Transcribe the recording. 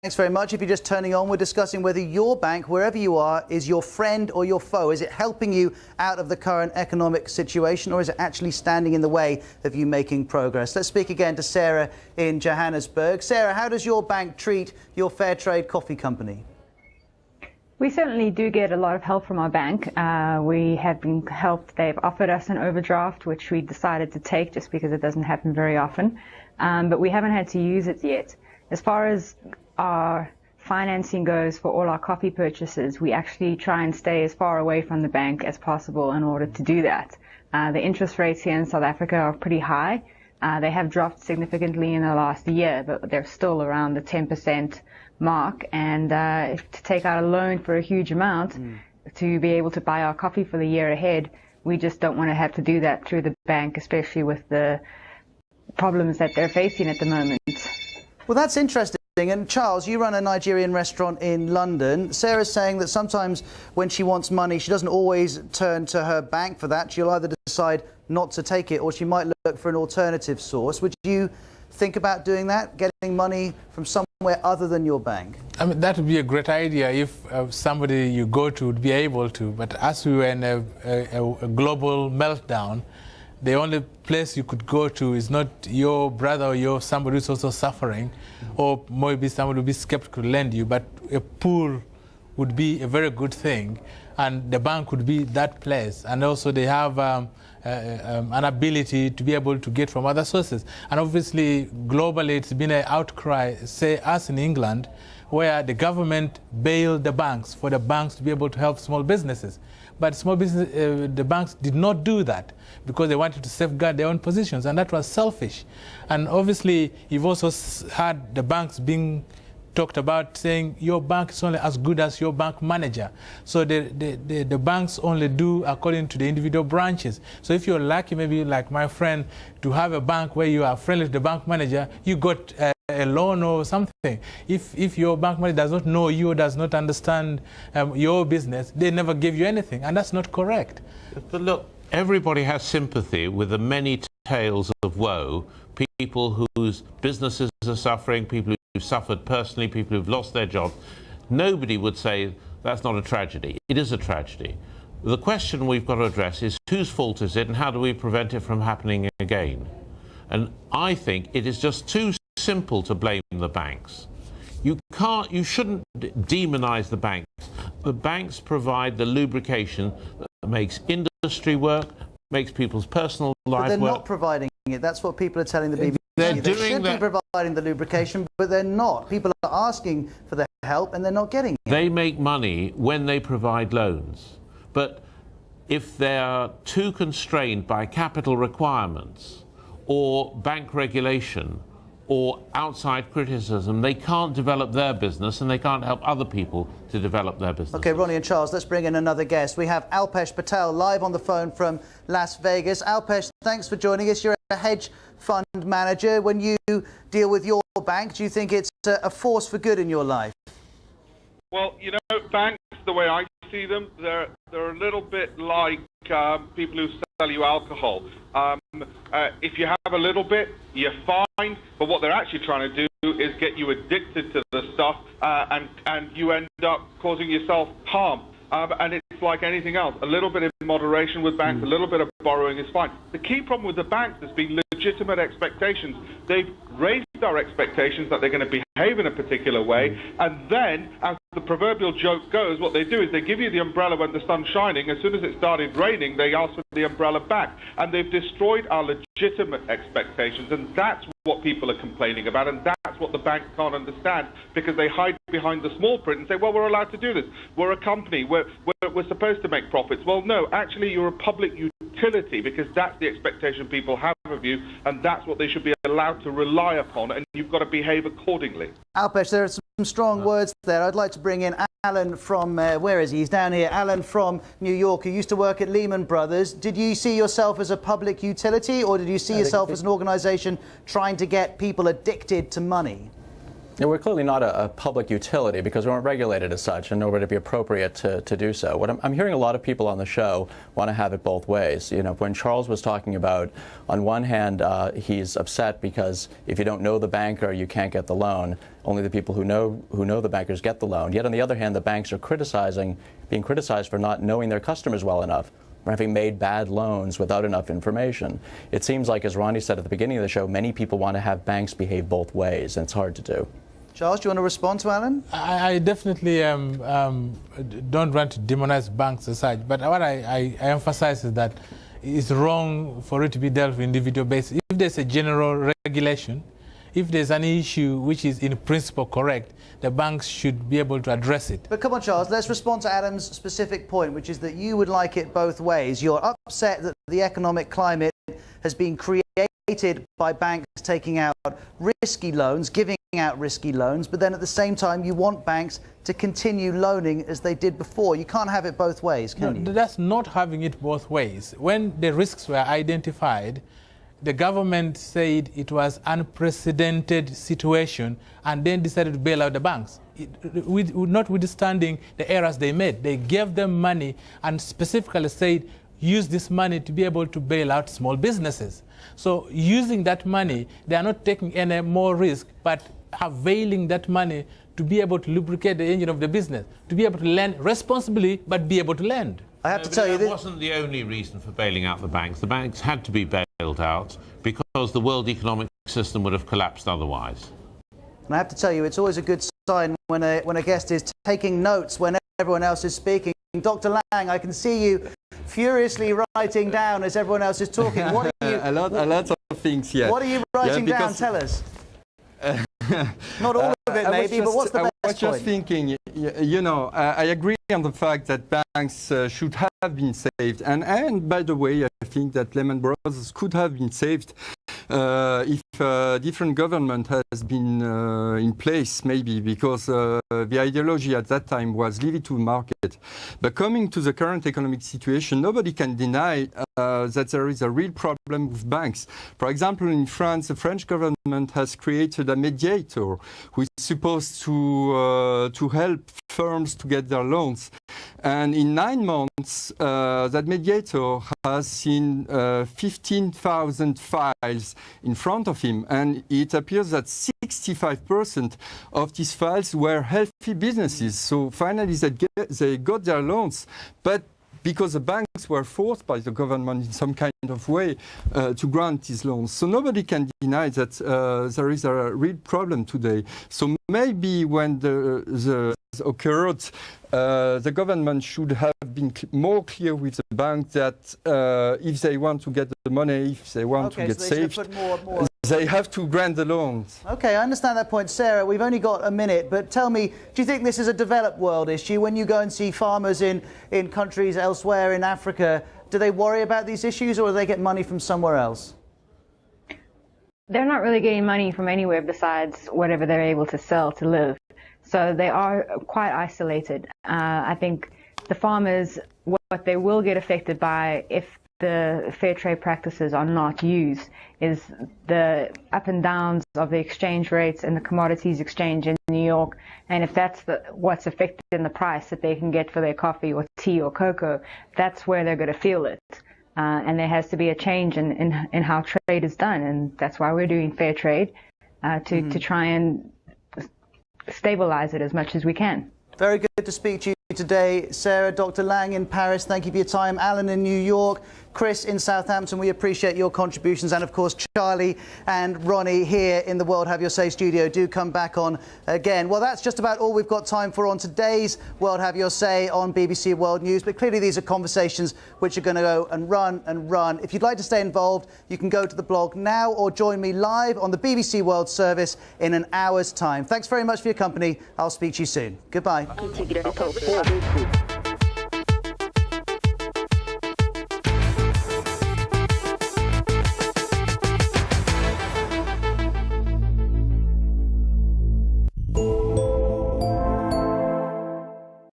Thanks very much. If you're just turning on, we're discussing whether your bank, wherever you are, is your friend or your foe. Is it helping you out of the current economic situation, or is it actually standing in the way of you making progress? Let's speak again to Sarah in Johannesburg. Sarah, how does your bank treat your fair trade coffee company? We certainly do get a lot of help from our bank. We have been helped. They've offered us an overdraft, which we decided to take just because it doesn't happen very often. But we haven't had to use it yet. As far as our financing goes for all our coffee purchases, we actually try and stay as far away from the bank as possible in order to do that. The interest rates here in South Africa are pretty high. They have dropped significantly in the last year, but they're still around the 10% mark. And to take out a loan for a huge amount to be able to buy our coffee for the year ahead, we just don't want to have to do that through the bank, especially with the problems that they're facing at the moment. Well, that's interesting. And Charles, you run a Nigerian restaurant in London. Sarah's saying that sometimes when she wants money, she doesn't always turn to her bank for that. She'll either decide not to take it, or she might look for an alternative source. Would you think about doing that, getting money from somewhere other than your bank? I mean, that would be a great idea if somebody you go to would be able to. But as we were in a global meltdown, the only place you could go to is not your brother or your somebody who's also suffering, or maybe somebody would be skeptical to lend you, but a pool would be a very good thing, and the bank would be that place. And also they have an ability to be able to get from other sources. And obviously, globally, it's been an outcry, say us in England, where the government bailed the banks for the banks to be able to help small businesses. But small business, the banks did not do that because they wanted to safeguard their own positions, and that was selfish. And obviously, you've also had the banks being talked about saying your bank is only as good as your bank manager. So the banks only do according to the individual branches. So if you're lucky, maybe like my friend, to have a bank where you are friendly with the bank manager, you got a loan or something. If your bank manager does not know you or does not understand your business, they never give you anything, and that's not correct. But look, everybody has sympathy with the many tales of woe, people whose businesses are suffering, people who've suffered personally, people who've lost their jobs. Nobody would say that's not a tragedy. It is a tragedy. The question we've got to address is whose fault is it, and how do we prevent it from happening again? And I think it is just too simple to blame the banks. You shouldn't demonize the banks. The banks provide the lubrication that makes industry work, makes people's personal lives work. But they're not providing it. That's what people are telling the BBC. They should be providing the lubrication, but they're not. People are asking for the help and they're not getting it. They make money when they provide loans. But if they are too constrained by capital requirements or bank regulation or outside criticism, they can't develop their business and they can't help other people to develop their business. OK, Ronnie and Charles, let's bring in another guest. We have Alpesh Patel live on the phone from Las Vegas. Alpesh, thanks for joining us. You're a hedge fund manager. When you deal with your bank, do you think it's a force for good in your life? Well, you know, banks, the way I see them, they're a little bit like people who sell you alcohol. If you have a little bit, you're fine, but what they're actually trying to do is get you addicted to the stuff, and you end up causing yourself harm. And it's like anything else. A little bit in moderation with banks, a little bit of borrowing is fine. The key problem with the banks has been legitimate expectations. They've raised our expectations that they're going to behave in a particular way, and then, as the proverbial joke goes, what they do is they give you the umbrella when the sun's shining. As soon as it started raining, they ask for the umbrella back. And they've destroyed our legitimate expectations, and that's what people are complaining about, and that's what the banks can't understand, because they hide behind the small print and say, well, we're allowed to do this. We're a company. We're supposed to make profits. Well, no, actually, you're a public utility, because that's the expectation people have of you, and that's what they should be allowed to rely upon, and you've got to behave accordingly. Alpesh, there are some strong words there. I'd like to bring in Alan from, where is he? He's down here. Alan from New York, who used to work at Lehman Brothers. Did you see yourself as a public utility, or did you see yourself as an organisation trying to get people addicted to money? Yeah, we're clearly not a public utility because we weren't regulated as such, and nor would it be appropriate to do so. What I'm hearing a lot of people on the show want to have it both ways. You know, when Charles was talking about, on one hand, he's upset because if you don't know the banker, you can't get the loan. Only the people who know the bankers get the loan. Yet on the other hand, the banks are being criticized for not knowing their customers well enough, for having made bad loans without enough information. It seems like, as Ronnie said at the beginning of the show, many people want to have banks behave both ways, and it's hard to do. Charles, do you want to respond to Alan? I definitely don't want to demonize banks as such, but what I emphasize is that it's wrong for it to be dealt with individual basis. If there's a general regulation, if there's an issue which is in principle correct, the banks should be able to address it. But come on, Charles, let's respond to Adam's specific point, which is that you would like it both ways. You're upset that the economic climate has been created by banks taking out risky loans, giving out risky loans, but then at the same time you want banks to continue loaning as they did before. You can't have it both ways, can you? That's not having it both ways. When the risks were identified, the government said it was unprecedented situation and then decided to bail out the banks. Notwithstanding the errors they made, they gave them money and specifically said, use this money to be able to bail out small businesses. So using that money, they are not taking any more risk, but availing that money to be able to lubricate the engine of the business, to be able to lend responsibly, but be able to lend. I have to tell you, that wasn't the only reason for bailing out the banks. The banks had to be bailed out because the world economic system would have collapsed otherwise. And I have to tell you, it's always a good sign when a guest is taking notes when everyone else is speaking. Dr. Lang, I can see you furiously writing down as everyone else is talking. What are you? a lot of things, yes. What are you writing down? Tell us. Not all of it, maybe, but what's the best point? I was just thinking, you know, I agree on the fact that banks should have been saved. And by the way, I think that Lehman Brothers could have been saved if a different government has been in place, maybe, because the ideology at that time was leave it to the market. But coming to the current economic situation, nobody can deny that there is a real problem with banks. For example, in France, the French government has created a mediator who is supposed to help firms to get their loans. And in 9 months, that mediator has seen 15,000 files in front of him. And it appears that 65% of these files were healthy businesses. So finally, they got their loans. But because the banks were forced by the government in some kind of way to grant these loans. So nobody can deny that there is a real problem today. So maybe when the occurred, the government should have been more clear with the bank that if they want to get the money, if they want to get saved, they have to grant the loans. Okay, I understand that point. Sarah, we've only got a minute, but tell me, do you think this is a developed world issue? When you go and see farmers in countries elsewhere in Africa, do they worry about these issues or do they get money from somewhere else? They're not really getting money from anywhere besides whatever they're able to sell to live. So they are quite isolated. I think the farmers, what they will get affected by if the fair trade practices are not used is the up and downs of the exchange rates and the commodities exchange in New York. And if that's what's affected in the price that they can get for their coffee or tea or cocoa, that's where they're going to feel it. And there has to be a change in how trade is done. And that's why we're doing fair trade to try and stabilize it as much as we can. Very good to speak to you today, Sarah. Dr. Lang in Paris, thank you for your time. Alan in New York, Chris in Southampton, we appreciate your contributions. And of course, Charlie and Ronnie here in the World Have Your Say studio. Do come back on again. Well, that's just about all we've got time for on today's World Have Your Say on BBC World News. But clearly these are conversations which are going to go and run and run. If you'd like to stay involved, you can go to the blog now or join me live on the BBC World Service in an hour's time. Thanks very much for your company. I'll speak to you soon. Goodbye.